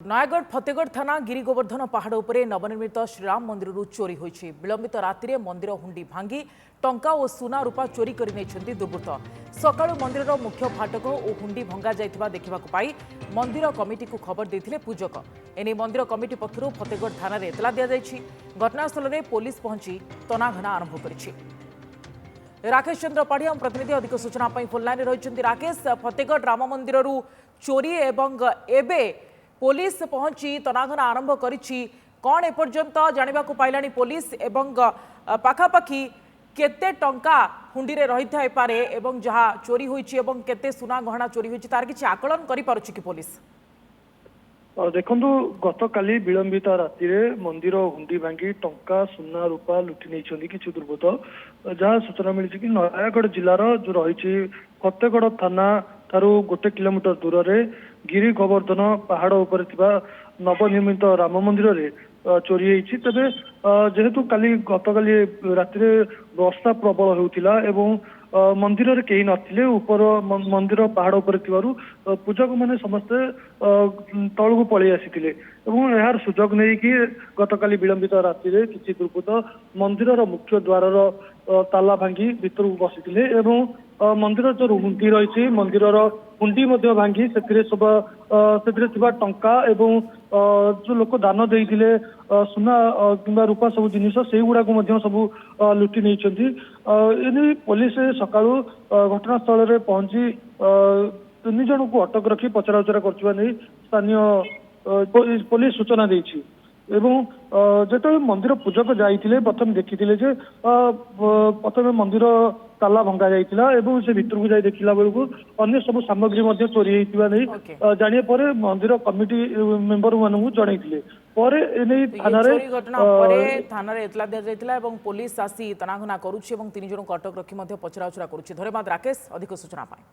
नयागढ़ फतेगढ़ थाना गिरी गोवर्धन पहाड़ उपरे नवनिर्मित श्रीराम मंदिर चोरी होइछि। विलंबित राति मंदिर हुंडी भांगी टंका और सुना रूपा चोरी कर दुर्बृत्त। सकाळु मंदिर मुख्य फाटक और हुंडी भंगा जाइथिबा देखिबाकु पाई मंदिर कमिटी को खबर देथिले पूजक। एने मंदिर कमिटी पक्षरु फतेगढ़ थाना रे एतला दिया जाइछि। घटनास्थल रे पुलिस पहुंची तनाघना आरंभ करिछि। राकेश चंद्र पाढ़िया प्रतिनिधि अधिक सूचना फोन लाइन रही। राकेश, फतेगढ़ राम मंदिर चोरी एवं एबे पुलिस पहुंची तनाघना आरंभ करिछि। कौन एपर्यंत जानिबा को पाइलानी पुलिस एवं पाखापाखि केते टंका हुंडी रे रही थाई पारे एवं जहा चोरी होइछि एवं केते सुना गहना चोरी होइछि तार किछि आकलन करि पारुछि कि पुलिस? देखु गत काली विलंबित राति मंदिर हुंडी भांगी टंका सुना रूपा लुटि नहीं कि दुर्बृत्त। जहाँ सूचना मिली कि नयागढ़ जिलार जो रही फतेगढ़ थाना ठारू 1 किलोमीटर दूर रे गिरी गोवर्धन पहाड़ उपर नवनिर्मित राम मंदिर रे चोरी होती। तेज जेहेतु काली गत काली राति वर्षा प्रबल होता एवं मंदिर रे कहीं नथिले ऊपर मंदिर पहाड़ उपर पूजक मैंने समस्ते तलू पलि आसी यार सुजोग नहीं कि गत काली विलंबित राति किसी दुर्बृत्त मंदिर मुख्य द्वार ताला भांगी भीतर बसी एवं मंदिर जो हुंडी रही मंदिर हुंडी भांगी से टंका एवं जो लोक दान देते सुना कि रूपा सब जिन से गुड़ाक सब लुटि नहीं। पुलिस सकाळु घटनास्थल में पहुंची 3 जन को अटक रखी पचरा उचरा कर स्थानीय पुलिस सूचना देछि। एवं जो मंदिर पूजक जाइए प्रथम देखी प्रथम मंदिर ताला भंगा जाइला एवं से भीतर को जाई देखला बेलू अन्य सब सामग्री चोरी होइतिबा नहीं जानिया परे मंदिर कमिटी मेंबर मानू जनइथिले परे एनै थाना रे घटना परे थाना रे एतला दिया जाइतिला एवं पुलिस आसी तनाघना करूछि एवं 3 जन को अटक रखी पचरा उचरा करूछि। धन्यवाद राकेश अधिक सूचना पाए।